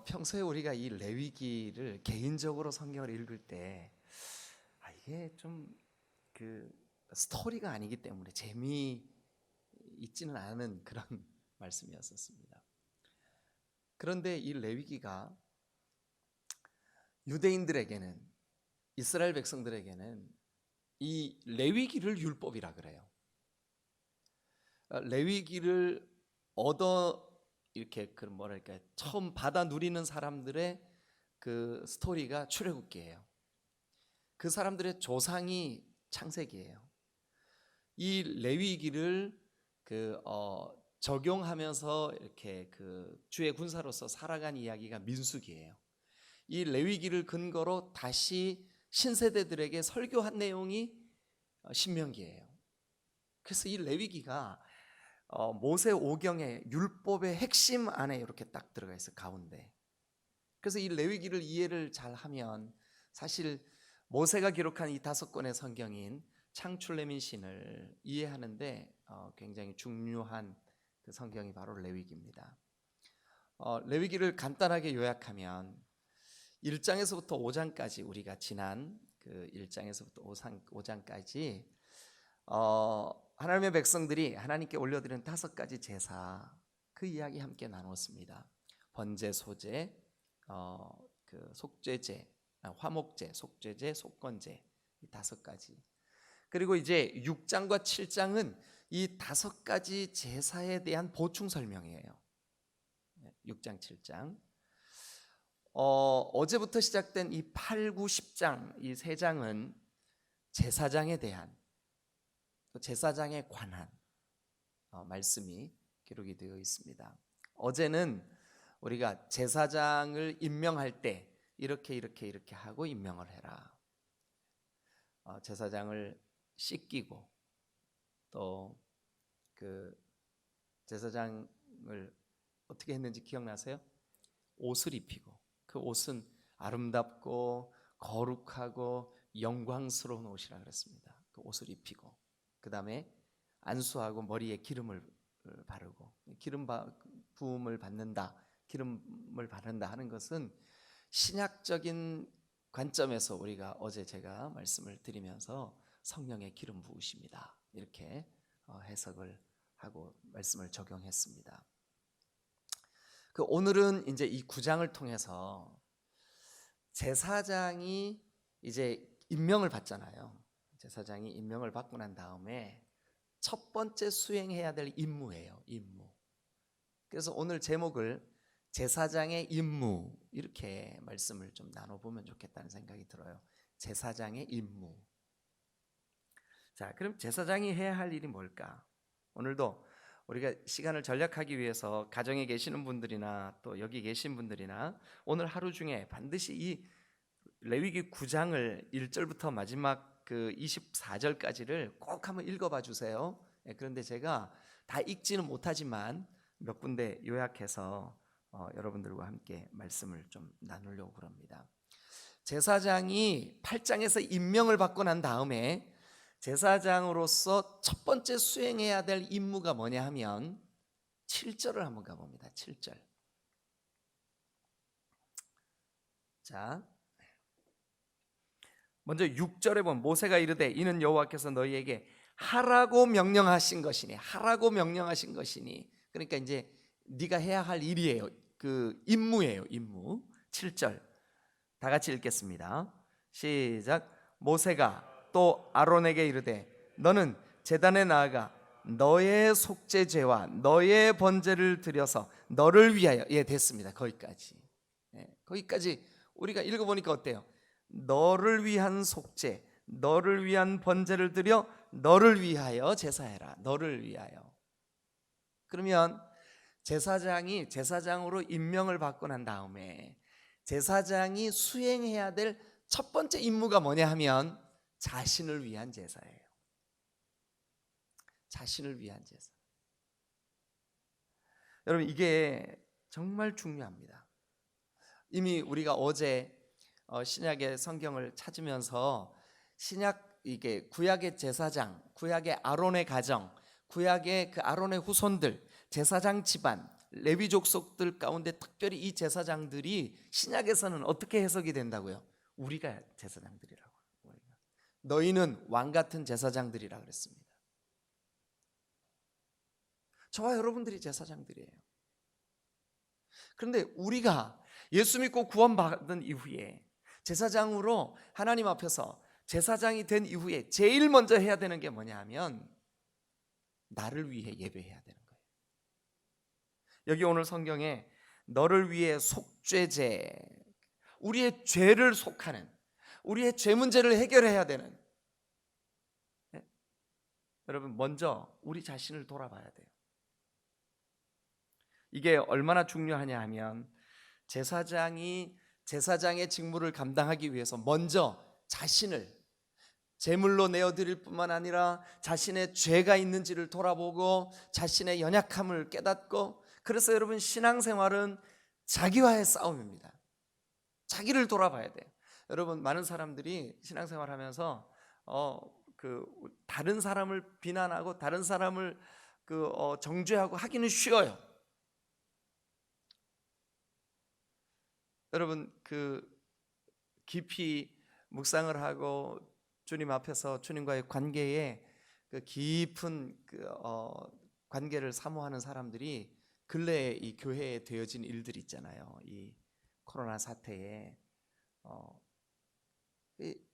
평소에 우리가 이 레위기를 개인적으로 성경을 읽을 때 이게 좀 그 스토리가 아니기 때문에 재미 있지는 않은 그런 말씀이었었습니다. 그런데 이 레위기가 유대인들에게는, 이스라엘 백성들에게는 이 레위기를 율법이라 그래요. 레위기를 얻어 이렇게 그 뭐랄까 처음 받아 누리는 사람들의 그 스토리가 출애굽기예요. 그 사람들의 조상이 창세기예요. 이 레위기를 적용하면서 이렇게 그 주의 군사로서 살아간 이야기가 민수기예요. 이 레위기를 근거로 다시 신세대들에게 설교한 내용이 신명기예요. 그래서 이 레위기가 모세 오경의 율법의 핵심 안에 이렇게 딱 들어가 있어요, 가운데. 그래서 이 레위기를 이해를 잘 하면 사실 모세가 기록한 이 5권의 성경인 창출레민신을 이해하는데 굉장히 중요한 그 성경이 바로 레위기입니다. 레위기를 간단하게 요약하면 1장에서부터 5장까지 우리가 지난 그 1장에서부터 5장까지 하나님의 백성들이 하나님께 올려드리는 5가지 제사, 그 이야기 함께 나눴습니다. 번제, 소제, 그 속죄제, 화목제, 속죄제, 속건제, 이 5가지. 그리고 이제 6장과 7장은 이 5가지 제사에 대한 보충 설명이에요. 6장, 7장. 어제부터 시작된 이 8, 9, 10장, 이 3장은 제사장에 대한, 또 제사장에 관한 말씀이 기록이 되어 있습니다. 어제는 우리가 제사장을 임명할 때 이렇게 하고 임명을 해라. 제사장을 씻기고 또 그 제사장을 어떻게 했는지 기억나세요? 옷을 입히고, 그 옷은 아름답고 거룩하고 영광스러운 옷이라 그랬습니다. 그 옷을 입히고, 그 다음에 안수하고 머리에 기름을 바르고, 기름 부음을 받는다, 기름을 바른다 하는 것은 신약적인 관점에서 우리가 어제 제가 말씀을 드리면서 성령의 기름 부으십니다, 이렇게 해석을 하고 말씀을 적용했습니다. 오늘은 이제 이 9장을 통해서 제사장이 이제 임명을 받잖아요. 제사장이 임명을 받고 난 다음에 첫 번째 수행해야 될 임무예요, 임무. 그래서 오늘 제목을 제사장의 임무, 이렇게 말씀을 좀 나눠보면 좋겠다는 생각이 들어요. 제사장의 임무. 자, 그럼 제사장이 해야 할 일이 뭘까? 오늘도 우리가 시간을 절약하기 위해서 가정에 계시는 분들이나 또 여기 계신 분들이나 오늘 하루 중에 반드시 이 레위기 9장을 1절부터 마지막 그 24절까지를 꼭 한번 읽어봐 주세요. 그런데 제가 다 읽지는 못하지만 몇 군데 요약해서 여러분들과 함께 말씀을 좀 나누려고 그럽니다. 제사장이 8장에서 임명을 받고 난 다음에 제사장으로서 첫 번째 수행해야 될 임무가 뭐냐 하면 7절을 한번 가봅니다. 7절. 자, 먼저 6절에 보면 모세가 이르되 이는 여호와께서 너희에게 하라고 명령하신 것이니, 하라고 명령하신 것이니, 그러니까 이제 네가 해야 할 일이에요. 그 임무예요, 임무. 7절 다 같이 읽겠습니다. 시작. 모세가 또 아론에게 이르되 너는 제단에 나아가 너의 속죄제와 너의 번제를 드려서 너를 위하여, 됐습니다. 거기까지. 거기까지 우리가 읽어보니까 어때요? 너를 위한 속죄, 너를 위한 번제를 드려 너를 위하여 제사해라. 너를 위하여. 그러면 제사장이 제사장으로 임명을 받고 난 다음에 제사장이 수행해야 될 첫 번째 임무가 뭐냐 하면 자신을 위한 제사예요. 자신을 위한 제사. 여러분, 이게 정말 중요합니다. 이미 우리가 어제 신약의 성경을 찾으면서 신약, 이게 구약의 제사장, 구약의 아론의 가정, 구약의 그 아론의 후손들, 제사장 집안, 레위 족속들 가운데 특별히 이 제사장들이 신약에서는 어떻게 해석이 된다고요? 우리가 제사장들이라고. 너희는 왕 같은 제사장들이라 그랬습니다. 저와 여러분들이 제사장들이에요. 그런데 우리가 예수 믿고 구원받은 이후에 제사장으로 하나님 앞에서 제사장이 된 이후에 제일 먼저 해야 되는 게 뭐냐 하면 나를 위해 예배해야 되는 거예요. 여기 오늘 성경에 너를 위해 속죄제, 우리의 죄를 속하는, 우리의 죄 문제를 해결해야 되는, 네? 여러분 먼저 우리 자신을 돌아봐야 돼요. 이게 얼마나 중요하냐 하면 제사장이 제사장의 직무를 감당하기 위해서 먼저 자신을 제물로 내어드릴 뿐만 아니라 자신의 죄가 있는지를 돌아보고 자신의 연약함을 깨닫고, 그래서 여러분 신앙생활은 자기와의 싸움입니다. 자기를 돌아봐야 돼요. 여러분 많은 사람들이 신앙생활하면서 다른 사람을 비난하고 다른 사람을 정죄하고 하기는 쉬워요. 여러분 깊이 묵상을 하고 주님 앞에서 주님과의 관계에 깊은 관계를 사모하는 사람들이 근래에 이 교회에 되어진 일들이 있잖아요. 이 코로나 사태에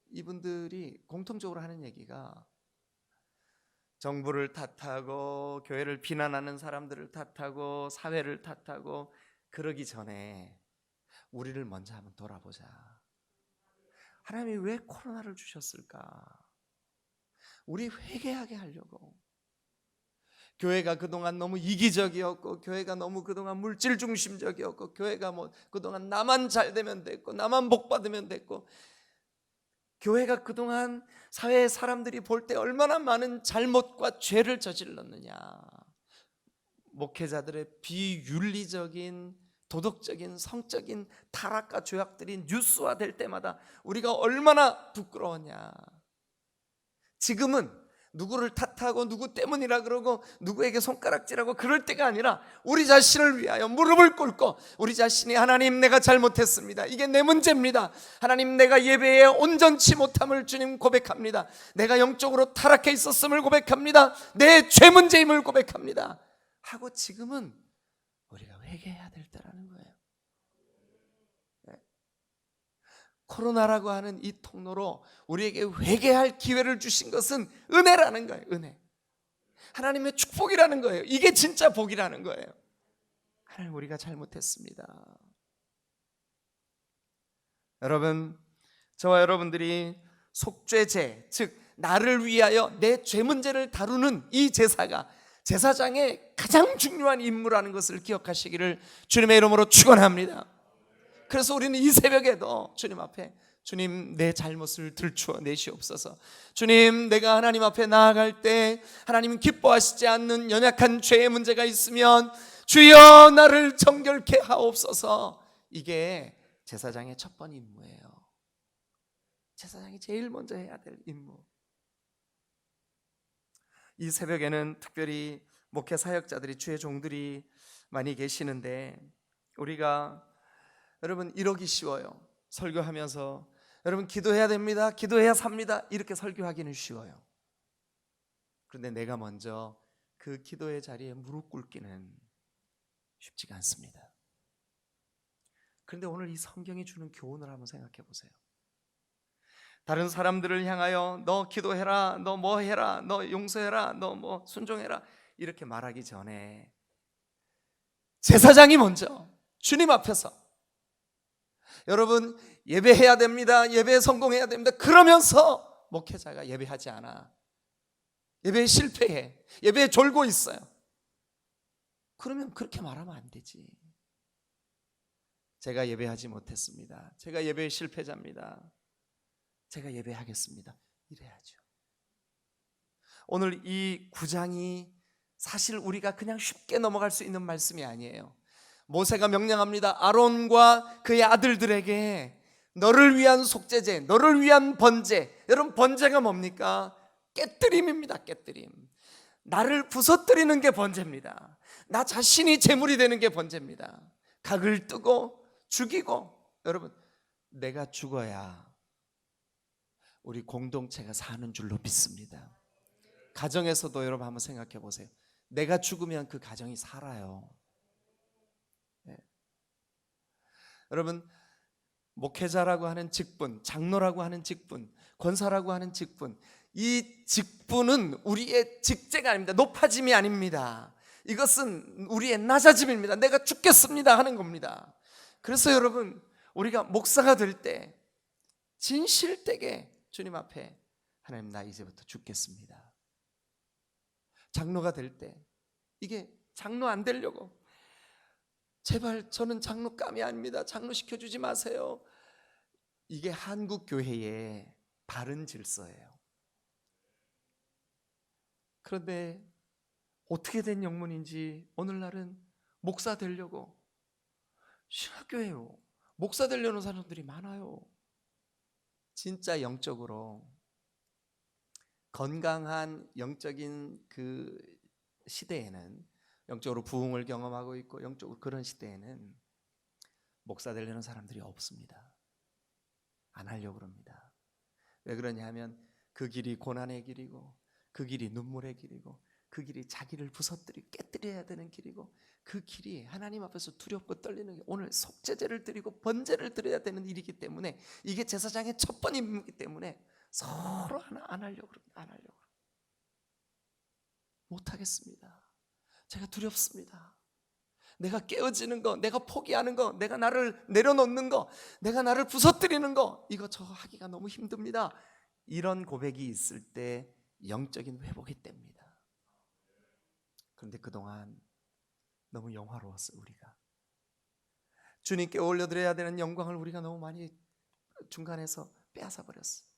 이분들이 공통적으로 하는 얘기가 정부를 탓하고 교회를 비난하는 사람들을 탓하고 사회를 탓하고 그러기 전에 우리를 먼저 한번 돌아보자. 하나님이 왜 코로나를 주셨을까? 우리 회개하게 하려고. 교회가 그동안 너무 이기적이었고, 교회가 너무 그동안 물질 중심적이었고, 교회가 그동안 나만 잘 되면 됐고, 나만 복 받으면 됐고, 교회가 그동안 사회의 사람들이 볼 때 얼마나 많은 잘못과 죄를 저질렀느냐. 목회자들의 비윤리적인 도덕적인 성적인 타락과 죄악들이 뉴스화될 때마다 우리가 얼마나 부끄러웠냐. 지금은 누구를 탓하고 누구 때문이라 그러고 누구에게 손가락질하고 그럴 때가 아니라 우리 자신을 위하여 무릎을 꿇고 우리 자신이 하나님 내가 잘못했습니다. 이게 내 문제입니다. 하나님 내가 예배에 온전치 못함을 주님 고백합니다. 내가 영적으로 타락해 있었음을 고백합니다. 내 죄 문제임을 고백합니다 하고 지금은 우리가 회개해야 될 때라는 거예요. 네. 코로나라고 하는 이 통로로 우리에게 회개할 기회를 주신 것은 은혜라는 거예요. 은혜. 하나님의 축복이라는 거예요. 이게 진짜 복이라는 거예요. 하나님 우리가 잘못했습니다. 여러분, 저와 여러분들이 속죄제, 즉 나를 위하여 내 죄 문제를 다루는 이 제사가 제사장의 가장 중요한 임무라는 것을 기억하시기를 주님의 이름으로 축원합니다. 그래서 우리는 이 새벽에도 주님 앞에 주님 내 잘못을 들추어 내시옵소서. 주님 내가 하나님 앞에 나아갈 때 하나님은 기뻐하시지 않는 연약한 죄의 문제가 있으면 주여 나를 정결케 하옵소서. 이게 제사장의 첫 번 임무예요. 제사장이 제일 먼저 해야 될 임무. 이 새벽에는 특별히 목회 사역자들이 주의 종들이 많이 계시는데 우리가 여러분 이러기 쉬워요. 설교하면서 여러분 기도해야 됩니다. 기도해야 삽니다. 이렇게 설교하기는 쉬워요. 그런데 내가 먼저 그 기도의 자리에 무릎 꿇기는 쉽지가 않습니다. 그런데 오늘 이 성경이 주는 교훈을 한번 생각해 보세요. 다른 사람들을 향하여 너 기도해라, 너 뭐 해라, 너 용서해라, 너 뭐 순종해라 이렇게 말하기 전에 제사장이 먼저 주님 앞에서 여러분 예배해야 됩니다. 예배에 성공해야 됩니다. 그러면서 목회자가 예배하지 않아. 예배에 실패해. 예배에 졸고 있어요. 그러면 그렇게 말하면 안 되지. 제가 예배하지 못했습니다. 제가 예배의 실패자입니다. 제가 예배하겠습니다. 이래야죠. 오늘 이 9장이 사실 우리가 그냥 쉽게 넘어갈 수 있는 말씀이 아니에요. 모세가 명령합니다. 아론과 그의 아들들에게 너를 위한 속죄제, 너를 위한 번제. 여러분 번제가 뭡니까? 깨뜨림입니다. 깨뜨림. 나를 부서뜨리는 게 번제입니다. 나 자신이 제물이 되는 게 번제입니다. 각을 뜨고 죽이고, 여러분, 내가 죽어야 우리 공동체가 사는 줄로 믿습니다. 가정에서도 여러분 한번 생각해 보세요. 내가 죽으면 그 가정이 살아요. 네. 여러분, 목회자라고 하는 직분, 장로라고 하는 직분, 권사라고 하는 직분, 이 직분은 우리의 직제가 아닙니다. 높아짐이 아닙니다. 이것은 우리의 낮아짐입니다. 내가 죽겠습니다 하는 겁니다. 그래서 여러분, 우리가 목사가 될 때 진실되게 주님 앞에 하나님, 나 이제부터 죽겠습니다. 장로가 될 때, 이게 장로 안 되려고, 제발 저는 장로감이 아닙니다, 장로 시켜주지 마세요, 이게 한국 교회의 바른 질서예요. 그런데 어떻게 된 영문인지 오늘날은 목사 되려고, 신학교예요, 목사 되려는 사람들이 많아요. 진짜 영적으로 건강한 영적인 그 시대에는, 영적으로 부흥을 경험하고 있고 영적으로 그런 시대에는 목사 되려는 사람들이 없습니다. 안 하려고 그럽니다. 왜 그러냐 하면 그 길이 고난의 길이고, 그 길이 눈물의 길이고, 그 길이 자기를 부서뜨리고 깨뜨려야 되는 길이고, 그 길이 하나님 앞에서 두렵고 떨리는 게, 오늘 속죄제를 드리고 번제를 드려야 되는 일이기 때문에, 이게 제사장의 첫 번 임무이기 때문에 서로 하나 안 하려고 그럽니다. 안 하려고 못하겠습니다. 제가 두렵습니다. 내가 깨어지는 거, 내가 포기하는 거, 내가 나를 내려놓는 거, 내가 나를 부서뜨리는 거, 이거 저 하기가 너무 힘듭니다. 이런 고백이 있을 때 영적인 회복이 됩니다. 그런데 그동안 너무 영화로웠어요. 우리가 주님께 올려드려야 되는 영광을 우리가 너무 많이 중간에서 빼앗아 버렸어요.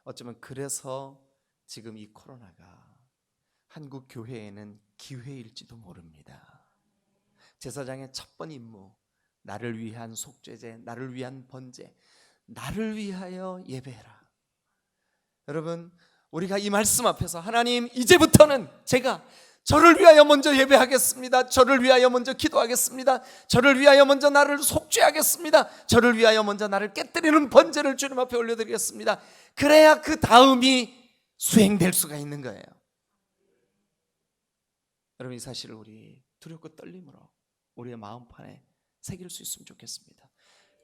어쩌면 그래서 지금 이 코로나가 한국 교회에는 기회일지도 모릅니다. 제사장의 첫 번 임무, 나를 위한 속죄제, 나를 위한 번제, 나를 위하여 예배해라. 여러분, 우리가 이 말씀 앞에서, 하나님, 이제부터는 제가 저를 위하여 먼저 예배하겠습니다, 저를 위하여 먼저 기도하겠습니다, 저를 위하여 먼저 나를 속죄하겠습니다, 저를 위하여 먼저 나를 깨뜨리는 번제를 주님 앞에 올려드리겠습니다. 그래야 그 다음이 수행될 수가 있는 거예요. 여러분, 이 사실을 우리 두렵고 떨림으로 우리의 마음판에 새길 수 있으면 좋겠습니다.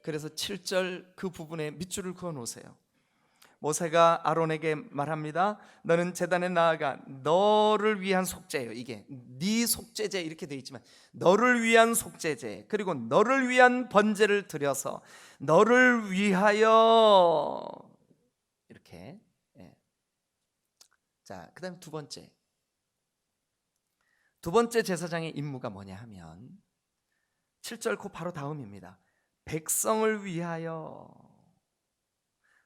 그래서 7절 그 부분에 밑줄을 그어 놓으세요. 모세가 아론에게 말합니다. 너는 제단에 나아가 너를 위한 속죄예요. 이게 네 속죄제 이렇게 되어 있지만, 너를 위한 속죄제, 그리고 너를 위한 번제를 드려서 너를 위하여, 이렇게. 자, 그 다음에 두 번째 제사장의 임무가 뭐냐 하면 7절 그 바로 다음입니다. 백성을 위하여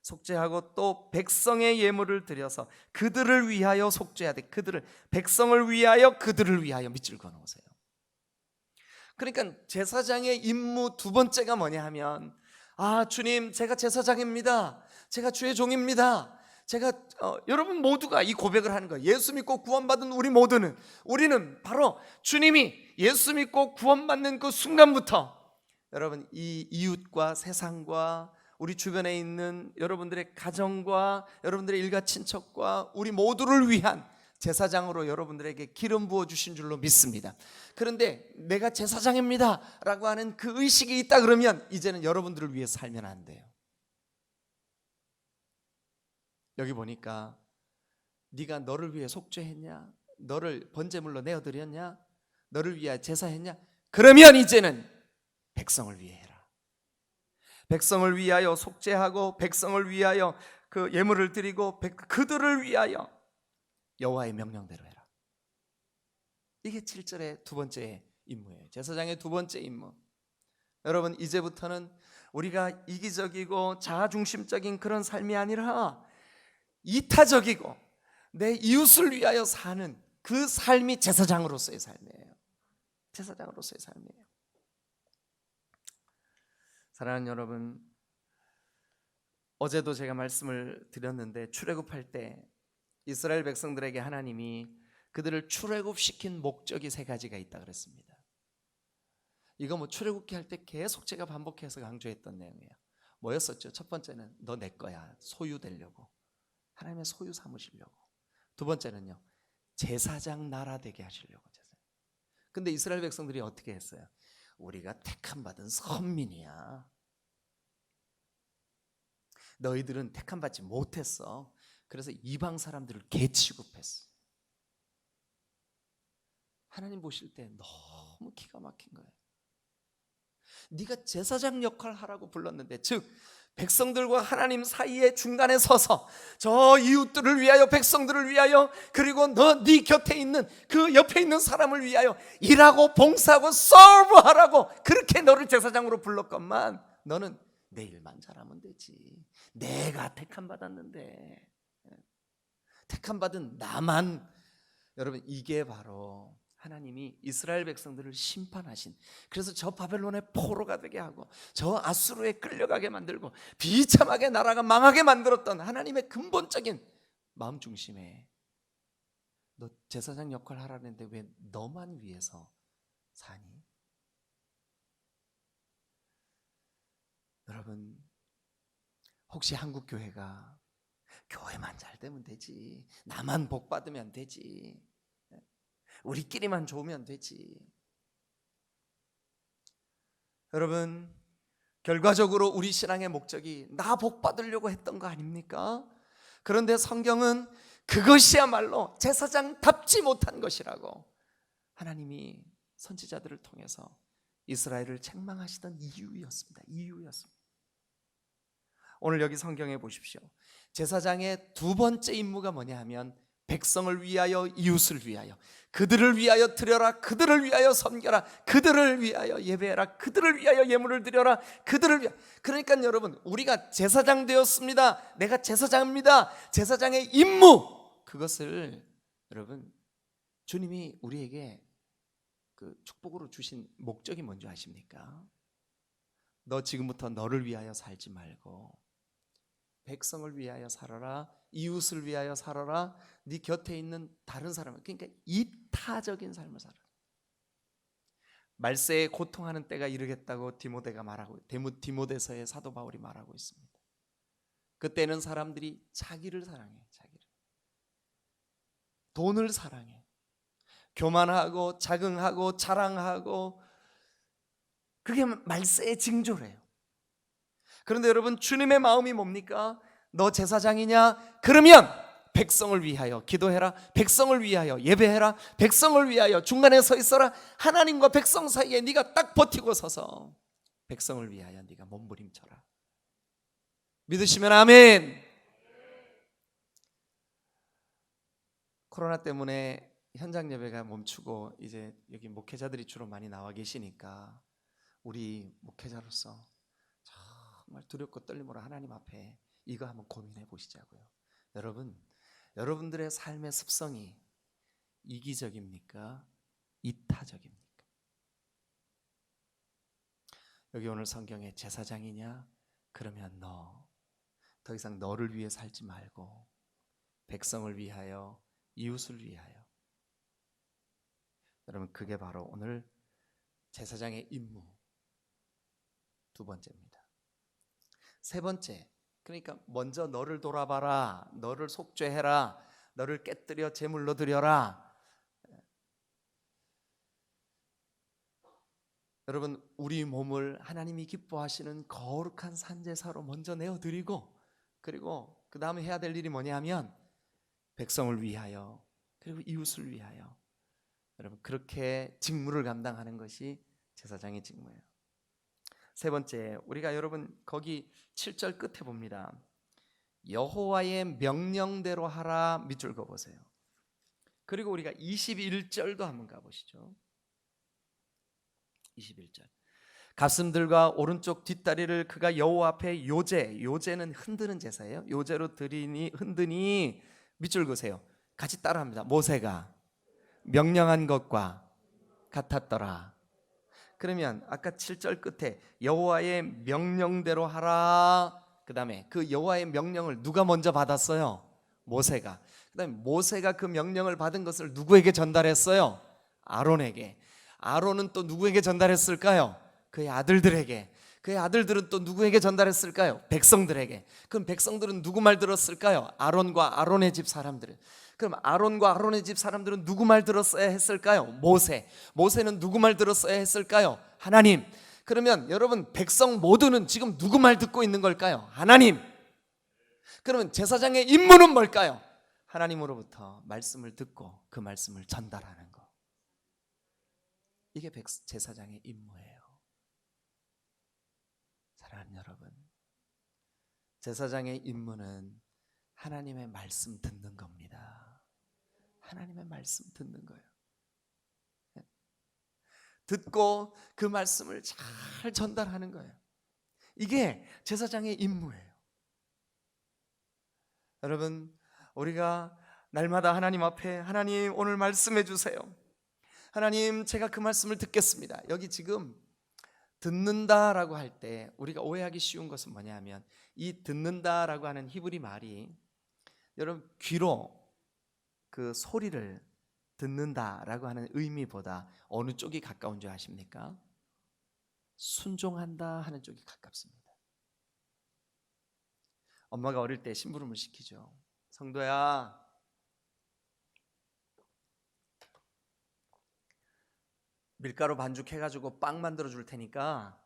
속죄하고 또 백성의 예물을 드려서 그들을 위하여 속죄해야 돼. 그들을, 백성을 위하여, 그들을 위하여, 밑줄 그어 놓으세요. 그러니까 제사장의 임무 두 번째가 뭐냐 하면, 아, 주님, 제가 제사장입니다, 제가 주의 종입니다, 제가 여러분 모두가 이 고백을 하는 거예요. 예수 믿고 구원받은 우리 모두는, 우리는 바로 주님이 예수 믿고 구원받는 그 순간부터 여러분, 이 이웃과 세상과 우리 주변에 있는 여러분들의 가정과 여러분들의 일가 친척과 우리 모두를 위한 제사장으로 여러분들에게 기름 부어 주신 줄로 믿습니다. 그런데 내가 제사장입니다 라고 하는 그 의식이 있다 그러면 이제는 여러분들을 위해 살면 안 돼요. 여기 보니까 네가 너를 위해 속죄했냐, 너를 번제물로 내어드렸냐, 너를 위해 제사했냐, 그러면 이제는 백성을 위해 해라. 백성을 위하여 속죄하고 백성을 위하여 그 예물을 드리고 그들을 위하여 여호와의 명령대로 해라. 이게 7절의 두 번째 임무예요. 제사장의 두 번째 임무. 여러분, 이제부터는 우리가 이기적이고 자아중심적인 그런 삶이 아니라 이타적이고 내 이웃을 위하여 사는 그 삶이 제사장으로서의 삶이에요. 제사장으로서의 삶이에요. 사랑하는 여러분, 어제도 제가 말씀을 드렸는데 출애굽할 때 이스라엘 백성들에게 하나님이 그들을 출애굽시킨 목적이 세 가지가 있다 그랬습니다. 이거 뭐 출애굽기 할 때 계속 제가 반복해서 강조했던 내용이에요. 뭐였었죠? 첫 번째는 너 내 거야, 소유되려고, 하나님의 소유 삼으시려고. 두 번째는요, 제사장 나라 되게 하시려고. 근데 이스라엘 백성들이 어떻게 했어요? 우리가 택함 받은 선민이야, 너희들은 택함 받지 못했어. 그래서 이방 사람들을 개 취급했어. 하나님 보실 때 너무 기가 막힌 거예요. 네가 제사장 역할 하라고 불렀는데, 즉 백성들과 하나님 사이에 중간에 서서 저 이웃들을 위하여, 백성들을 위하여, 그리고 네 곁에 있는 그 옆에 있는 사람을 위하여 일하고 봉사하고 서브하라고 그렇게 너를 제사장으로 불렀건만, 너는 내 일만 잘하면 되지. 내가 택함 받았는데, 택함 받은 나만. 여러분, 이게 바로 하나님이 이스라엘 백성들을 심판하신, 그래서 저 바벨론의 포로가 되게 하고 저 아수르에 끌려가게 만들고 비참하게 나라가 망하게 만들었던 하나님의 근본적인 마음 중심에, 너 제사장 역할 하라는데 왜 너만 위해서 사니? 여러분, 혹시 한국 교회가 교회만 잘 되면 되지, 나만 복 받으면 되지, 우리끼리만 좋으면 되지. 여러분, 결과적으로 우리 신앙의 목적이 나 복 받으려고 했던 거 아닙니까? 그런데 성경은 그것이야말로 제사장답지 못한 것이라고 하나님이 선지자들을 통해서 이스라엘을 책망하시던 이유였습니다. 오늘 여기 성경에 보십시오. 제사장의 두 번째 임무가 뭐냐 하면, 백성을 위하여, 이웃을 위하여, 그들을 위하여 드려라, 그들을 위하여 섬겨라, 그들을 위하여 예배해라, 그들을 위하여 예물을 드려라, 그들을 위하여. 그러니까 여러분, 우리가 제사장 되었습니다. 내가 제사장입니다. 제사장의 임무, 그것을 여러분, 주님이 우리에게 그 축복으로 주신 목적이 뭔지 아십니까? 너 지금부터 너를 위하여 살지 말고 백성을 위하여 살아라, 이웃을 위하여 살아라, 네 곁에 있는 다른 사람, 그러니까 이타적인 삶을 살아라. 말세에 고통하는 때가 이르겠다고 디모데가 말하고, 디모데서의 사도 바울이 말하고 있습니다. 그때는 사람들이 자기를 사랑해, 돈을 사랑해, 교만하고 자긍하고 자랑하고, 그게 말세의 징조래요. 그런데 여러분, 주님의 마음이 뭡니까? 너 제사장이냐? 그러면 백성을 위하여 기도해라, 백성을 위하여 예배해라, 백성을 위하여 중간에 서 있어라. 하나님과 백성 사이에 네가 딱 버티고 서서 백성을 위하여 네가 몸부림쳐라. 믿으시면 아멘. 코로나 때문에 현장 예배가 멈추고 이제 여기 목회자들이 주로 많이 나와 계시니까 우리 목회자로서 정말 두렵고 떨림으로 하나님 앞에 이거 한번 고민해 보시자고요. 여러분들의 삶의 습성이 이기적입니까? 이타적입니까? 여기 오늘 성경에 제사장이냐? 그러면 너 더 이상 너를 위해 살지 말고 백성을 위하여, 이웃을 위하여. 여러분, 그게 바로 오늘 제사장의 임무 두 번째입니다. 세 번째, 그러니까 먼저 너를 돌아봐라, 너를 속죄해라, 너를 깨뜨려 제물로 드려라. 여러분, 우리 몸을 하나님이 기뻐하시는 거룩한 산제사로 먼저 내어드리고, 그리고 그 다음에 해야 될 일이 뭐냐 하면 백성을 위하여, 그리고 이웃을 위하여, 여러분, 그렇게 직무를 감당하는 것이 제사장의 직무예요. 세 번째, 우리가 여러분 거기 7절 끝에 봅니다. 여호와의 명령대로 하라 밑줄 그어보세요. 그리고 우리가 21절도 한번 가보시죠. 21절, 가슴들과 오른쪽 뒷다리를 그가 여호와 앞에 요제는 흔드는 제사예요. 요제로 드리니 흔드니 밑줄 그으세요. 같이 따라합니다. 모세가 명령한 것과 같았더라. 그러면 아까 7절 끝에 여호와의 명령대로 하라, 그 다음에 그 여호와의 명령을 누가 먼저 받았어요? 모세가. 그다음에 모세가 그 명령을 받은 것을 누구에게 전달했어요? 아론에게. 아론은 또 누구에게 전달했을까요? 그의 아들들에게. 그의 아들들은 또 누구에게 전달했을까요? 백성들에게. 그럼 백성들은 누구 말 들었을까요? 아론과 아론의 집 사람들은. 그럼 아론과 아론의 집 사람들은 누구 말 들었어야 했을까요? 모세. 모세는 누구 말 들었어야 했을까요? 하나님. 그러면 여러분, 백성 모두는 지금 누구 말 듣고 있는 걸까요? 하나님. 그러면 제사장의 임무는 뭘까요? 하나님으로부터 말씀을 듣고 그 말씀을 전달하는 거. 이게 제사장의 임무예요. 사랑하는 여러분, 제사장의 임무는 하나님의 말씀 듣는 겁니다. 하나님의 말씀 듣는 거예요. 듣고 그 말씀을 잘 전달하는 거예요. 이게 제사장의 임무예요. 여러분, 우리가 날마다 하나님 앞에, 하나님 오늘 말씀해 주세요. 하나님, 제가 그 말씀을 듣겠습니다. 여기 지금 듣는다라고 할 때 우리가 오해하기 쉬운 것은 뭐냐 하면, 이 듣는다라고 하는 히브리 말이 여러분 귀로 그 소리를 듣는다라고 하는 의미보다 어느 쪽이 가까운 줄 아십니까? 순종한다 하는 쪽이 가깝습니다. 엄마가 어릴 때 심부름을 시키죠. 성도야, 밀가루 반죽해가지고 빵 만들어 줄 테니까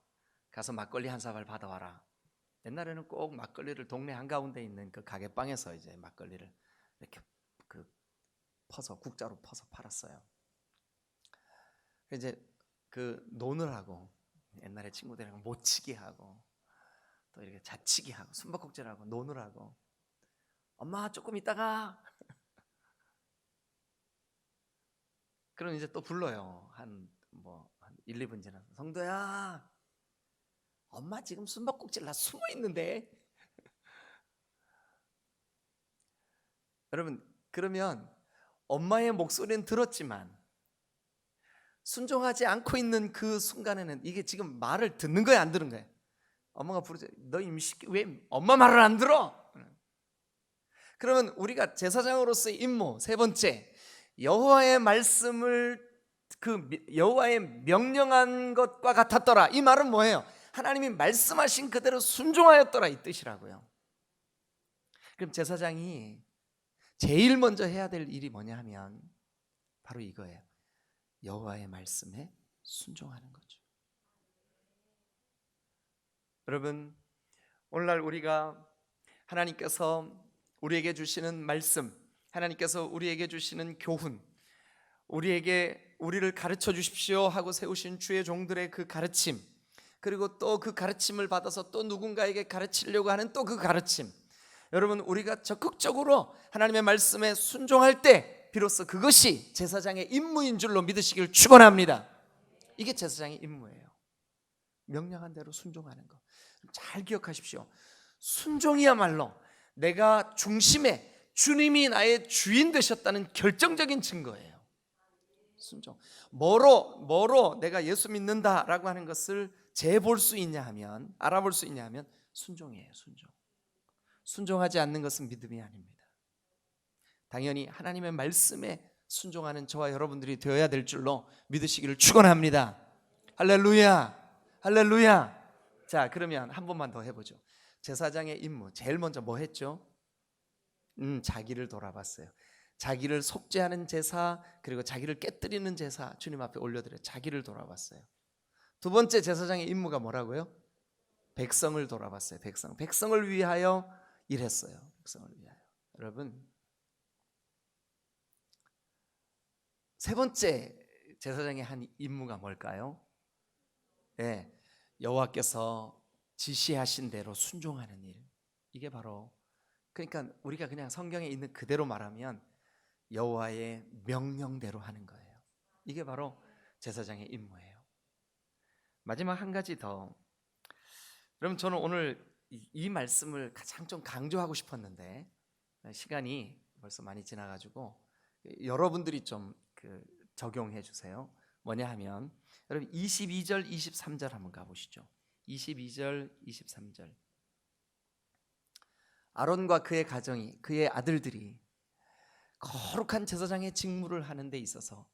가서 막걸리 한 사발 받아와라. 옛날에는 꼭 막걸리를 동네 한가운데 있는 그 가게빵에서 이제 막걸리를 이렇게 그 퍼서 국자로 퍼서 팔았어요. 이제 그 노느라고 옛날에 친구들이랑 모치기 하고 또 이렇게 자치기 하고 숨바꼭질하고 노느라고, 엄마 조금 있다가 그럼 이제 또 불러요. 한 1, 2분 지나서, 성도야, 엄마 지금 숨바꼭질 나 숨어 있는데. 여러분, 그러면 엄마의 목소리는 들었지만 순종하지 않고 있는 그 순간에는 이게 지금 말을 듣는 거야, 안 듣는 거야? 엄마가 부르죠. 너 임시키 왜 엄마 말을 안 들어? 그러면 우리가 제사장으로서의 임무 세 번째, 여호와의 말씀을 그 여호와의 명령한 것과 같았더라. 이 말은 뭐예요? 하나님이 말씀하신 그대로 순종하였더라, 이 뜻이라고요. 그럼 제사장이 제일 먼저 해야 될 일이 뭐냐 하면 바로 이거예요. 여호와의 말씀에 순종하는 거죠. 여러분, 오늘날 우리가 하나님께서 우리에게 주시는 말씀, 하나님께서 우리에게 주시는 교훈, 우리를 가르쳐 주십시오 하고 세우신 주의 종들의 그 가르침, 그리고 또 그 가르침을 받아서 또 누군가에게 가르치려고 하는 또 그 가르침, 여러분, 우리가 적극적으로 하나님의 말씀에 순종할 때 비로소 그것이 제사장의 임무인 줄로 믿으시길 축원합니다. 이게 제사장의 임무예요. 명령한 대로 순종하는 거. 잘 기억하십시오. 순종이야말로 내가 중심에 주님이 나의 주인 되셨다는 결정적인 증거예요. 순종. 뭐로 내가 예수 믿는다라고 하는 것을 재볼 수 있냐 하면, 알아볼 수 있냐 하면 순종이에요. 순종. 순종하지 않는 것은 믿음이 아닙니다. 당연히 하나님의 말씀에 순종하는 저와 여러분들이 되어야 될 줄로 믿으시기를 축원합니다. 할렐루야, 할렐루야. 자, 그러면 한 번만 더 해보죠. 제사장의 임무, 제일 먼저 뭐 했죠? 자기를 돌아봤어요. 자기를 속죄하는 제사, 그리고 자기를 깨뜨리는 제사 주님 앞에 올려드려요. 자기를 돌아봤어요. 두 번째 제사장의 임무가 뭐라고요? 백성을 돌아봤어요. 백성을 위하여 일했어요. 백성을 위하여. 여러분, 세 번째 제사장의 한 임무가 뭘까요? 네, 여호와께서 지시하신 대로 순종하는 일. 이게 바로, 그러니까 우리가 그냥 성경에 있는 그대로 말하면 여호와의 명령대로 하는 거예요. 이게 바로 제사장의 임무예요. 마지막 한 가지 더. 여러분, 저는 오늘 이 말씀을 가장 좀 강조하고 싶었는데 시간이 벌써 많이 지나가지고 여러분들이 좀 적용해 주세요. 뭐냐 하면, 여러분 22절 23절 한번 가보시죠. 22절 23절. 아론과 그의 가정이, 그의 아들들이 거룩한 제사장의 직무를 하는 데 있어서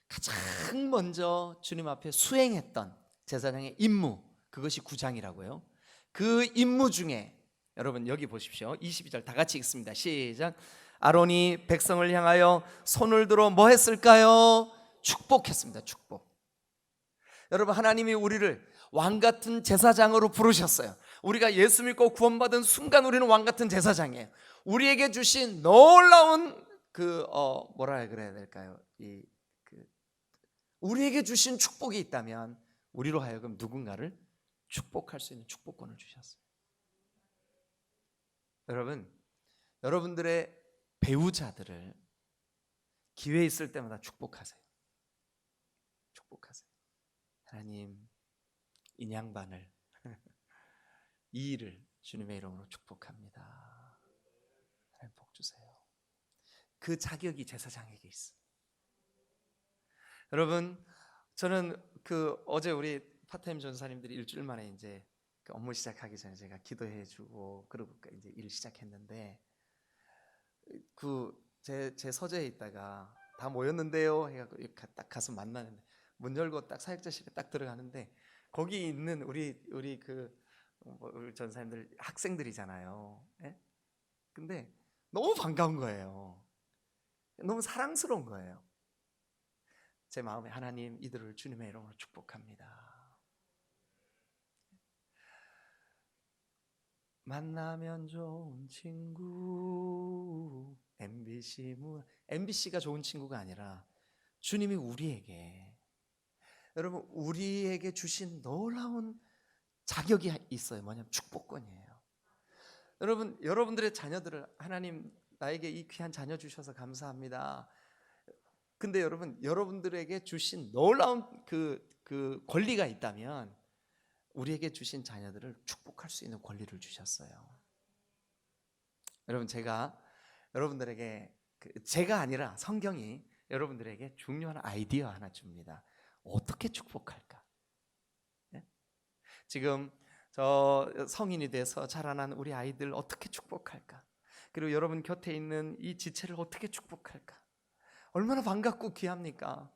가장 먼저 주님 앞에 수행했던 제사장의 임무, 그것이 구장이라고요. 그 임무 중에 여러분 여기 보십시오. 22절 다 같이 읽습니다. 시작. 아론이 백성을 향하여 손을 들어 뭐 했을까요? 축복했습니다. 축복. 여러분, 하나님이 우리를 왕같은 제사장으로 부르셨어요. 우리가 예수 믿고 구원받은 순간 우리는 왕같은 제사장이에요. 우리에게 주신 놀라운 뭐라 그래야 될까요? 우리에게 주신 축복이 있다면 우리로 하여금 누군가를 축복할 수 있는 축복권을 주셨어요. 여러분, 여러분들의 배우자들을 기회 있을 때마다 축복하세요. 축복하세요. 하나님, 이 양반을 이 일을 주님의 이름으로 축복합니다. 하나님 복 주세요. 그 자격이 제사장에게 있어. 여러분, 저는 어제 우리 파트타임 전사님들이 일주일 만에 이제 업무 시작하기 전에 제가 기도해주고 그러고 이제 일 시작했는데 제 서재에 있다가 다 모였는데요 해갖고 딱 가서 만나는데 문 열고 딱 사역자실에 딱 들어가는데 거기 있는 우리 전사님들 학생들이잖아요. 예? 근데 너무 반가운 거예요. 너무 사랑스러운 거예요. 제 마음에 하나님, 이들을 주님의 이름으로 축복합니다. 만나면 좋은 친구. MBC가 좋은 친구가 아니라 주님이 우리에게 주신 놀라운 자격이 있어요. 뭐냐면 축복권이에요. 여러분, 여러분들의 자녀들을 하나님, 나에게 이 귀한 자녀 주셔서 감사합니다. 근데 여러분, 여러분들에게 주신 놀라운 그 권리가 있다면 우리에게 주신 자녀들을 축복할 수 있는 권리를 주셨어요. 여러분, 제가 여러분들에게 제가 아니라 성경이 여러분들에게 중요한 아이디어 하나 줍니다. 어떻게 축복할까? 네? 지금 저 성인이 돼서 자라난 우리 아이들 어떻게 축복할까? 그리고 여러분 곁에 있는 이 지체를 어떻게 축복할까? 얼마나 반갑고 귀합니까?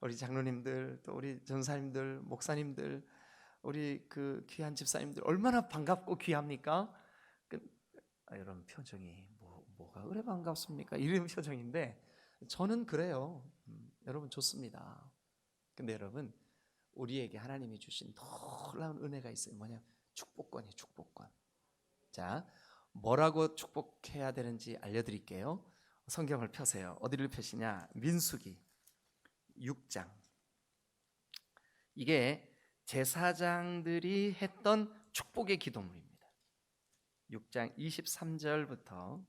우리 장로님들, 또 우리 전사님들, 목사님들, 우리 귀한 집사님들 얼마나 반갑고 귀합니까? 여러분 표정이 뭐가 그래 반갑습니까? 이런 표정인데 저는 그래요. 여러분 좋습니다. 근데 여러분, 우리에게 하나님이 주신 놀라운 은혜가 있어요. 뭐냐? 축복권이에요. 축복권. 자, 뭐라고 축복해야 되는지 알려드릴게요. 성경을 펴세요. 어디를 펴시냐? 민수기 6장. 이게 제사장들이 했던 축복의 기도문입니다. 6장 23절부터.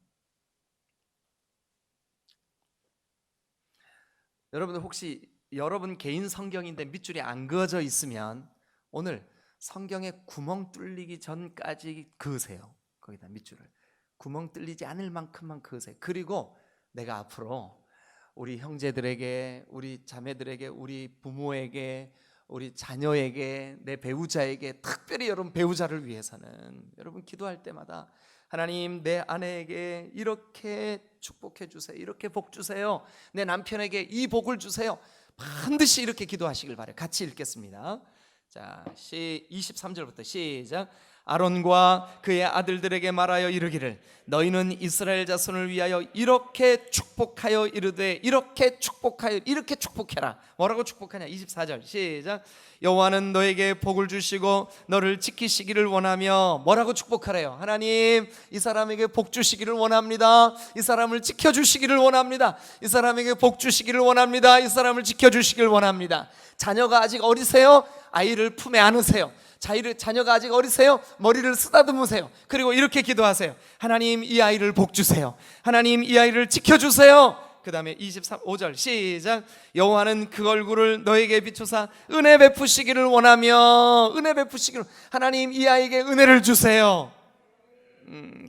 여러분들 혹시 여러분 개인 성경인데 밑줄이 안 그어져 있으면 오늘 성경에 구멍 뚫리기 전까지 그으세요. 거기다 밑줄을 구멍 뚫리지 않을 만큼만 그으세요. 그리고 내가 앞으로 우리 형제들에게, 우리 자매들에게, 우리 부모에게, 우리 자녀에게, 내 배우자에게, 특별히 여러분 배우자를 위해서는 여러분 기도할 때마다 하나님, 내 아내에게 이렇게 축복해 주세요. 이렇게 복 주세요. 내 남편에게 이 복을 주세요. 반드시 이렇게 기도하시길 바라요. 같이 읽겠습니다. 자, 23절부터 시작. 아론과 그의 아들들에게 말하여 이르기를 너희는 이스라엘 자손을 위하여 이렇게 축복하여 이르되 이렇게 축복하여 이렇게 축복해라. 뭐라고 축복하냐? 24절 시작. 여호와는 너에게 복을 주시고 너를 지키시기를 원하며 뭐라고 축복하래요? 하나님, 이 사람에게 복 주시기를 원합니다. 이 사람을 지켜주시기를 원합니다. 이 사람에게 복 주시기를 원합니다. 이 사람을 지켜주시기를 원합니다. 자녀가 아직 어리세요? 아이를 품에 안으세요. 자녀가 아직 어리세요? 머리를 쓰다듬으세요. 그리고 이렇게 기도하세요. 하나님, 이 아이를 복 주세요. 하나님, 이 아이를 지켜주세요. 그 다음에 25절 시작. 여호와는 그 얼굴을 너에게 비추사 은혜 베푸시기를 원하며 은혜 베푸시기를, 하나님 이 아이에게 은혜를 주세요.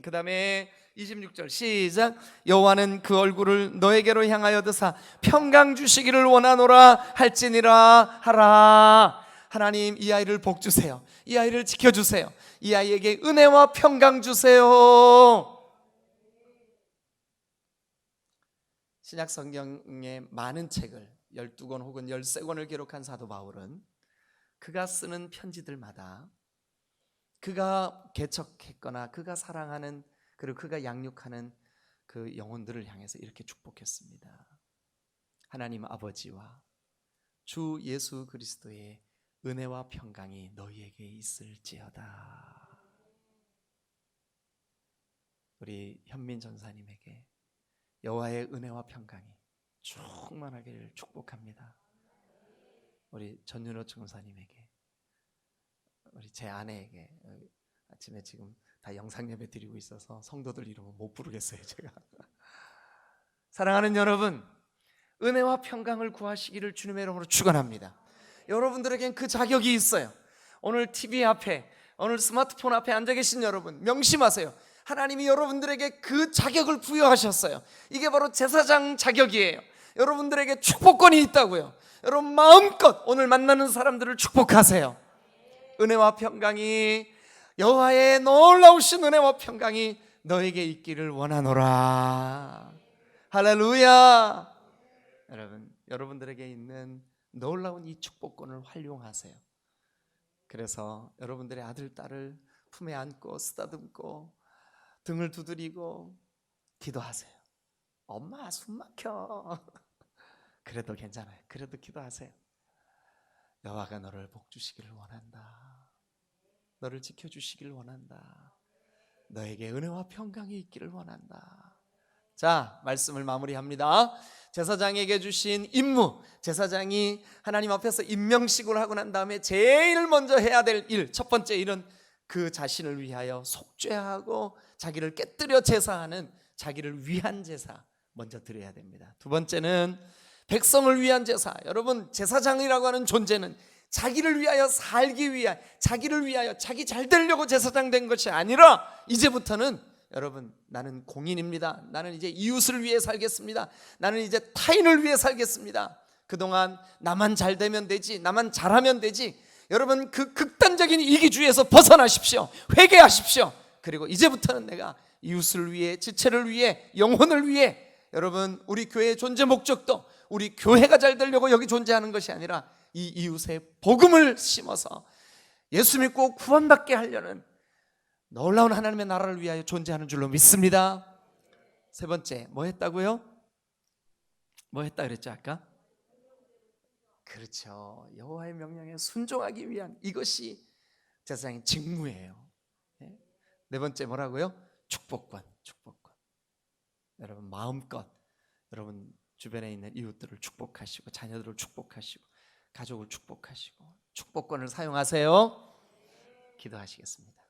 그 다음에 26절 시작. 여호와는 그 얼굴을 너에게로 향하여 드사 평강 주시기를 원하노라 할지니라 하라. 하나님, 이 아이를 복 주세요. 이 아이를 지켜주세요. 이 아이에게 은혜와 평강 주세요. 신약 성경의 많은 책을 12권 혹은 13권을 기록한 사도 바울은 그가 쓰는 편지들마다 그가 개척했거나 그가 사랑하는 그리고 그가 양육하는 그 영혼들을 향해서 이렇게 축복했습니다. 하나님 아버지와 주 예수 그리스도의 은혜와 평강이 너희에게 있을지어다. 우리 현민 전사님에게 여호와의 은혜와 평강이 충만하기를 축복합니다. 우리 전윤호 전사님에게, 우리 제 아내에게, 아침에 지금 다 영상 예배 드리고 있어서 성도들 이름은 못 부르겠어요 제가. 사랑하는 여러분, 은혜와 평강을 구하시기를 주님의 이름으로 축원합니다. 여러분들에겐 그 자격이 있어요. 오늘 TV 앞에, 오늘 스마트폰 앞에 앉아 계신 여러분 명심하세요. 하나님이 여러분들에게 그 자격을 부여하셨어요. 이게 바로 제사장 자격이에요. 여러분들에게 축복권이 있다고요. 여러분 마음껏 오늘 만나는 사람들을 축복하세요. 은혜와 평강이, 여호와의 놀라우신 은혜와 평강이 너에게 있기를 원하노라. 할렐루야. 여러분들에게 있는 놀라운 이 축복권을 활용하세요. 그래서 여러분들의 아들, 딸을 품에 안고 쓰다듬고 등을 두드리고 기도하세요. 엄마 숨 막혀. 그래도 괜찮아요. 그래도 기도하세요. 여호와가 너를 복주시기를 원한다. 너를 지켜주시기를 원한다. 너에게 은혜와 평강이 있기를 원한다. 자, 말씀을 마무리합니다. 제사장에게 주신 임무, 제사장이 하나님 앞에서 임명식을 하고 난 다음에 제일 먼저 해야 될 일, 첫 번째 일은 그 자신을 위하여 속죄하고 자기를 깨뜨려 제사하는 자기를 위한 제사 먼저 드려야 됩니다. 두 번째는 백성을 위한 제사. 여러분, 제사장이라고 하는 존재는 자기를 위하여 살기 위하여, 자기를 위하여 자기 잘 되려고 제사장 된 것이 아니라 이제부터는 여러분, 나는 공인입니다. 나는 이제 이웃을 위해 살겠습니다. 나는 이제 타인을 위해 살겠습니다. 그동안 나만 잘 되면 되지, 나만 잘하면 되지. 여러분, 그 극단적인 이기주의에서 벗어나십시오. 회개하십시오. 그리고 이제부터는 내가 이웃을 위해, 지체를 위해, 영혼을 위해. 여러분, 우리 교회의 존재 목적도 우리 교회가 잘 되려고 여기 존재하는 것이 아니라 이 이웃의 복음을 심어서 예수 믿고 구원받게 하려는 놀라운 하나님의 나라를 위하여 존재하는 줄로 믿습니다. 세 번째, 뭐 했다고요? 뭐 했다 그랬죠 아까? 그렇죠. 여호와의 명령에 순종하기 위한, 이것이 제사장의 직무예요. 네 번째 뭐라고요? 축복권. 여러분 마음껏 여러분 주변에 있는 이웃들을 축복하시고 자녀들을 축복하시고 가족을 축복하시고 축복권을 사용하세요. 기도하시겠습니다.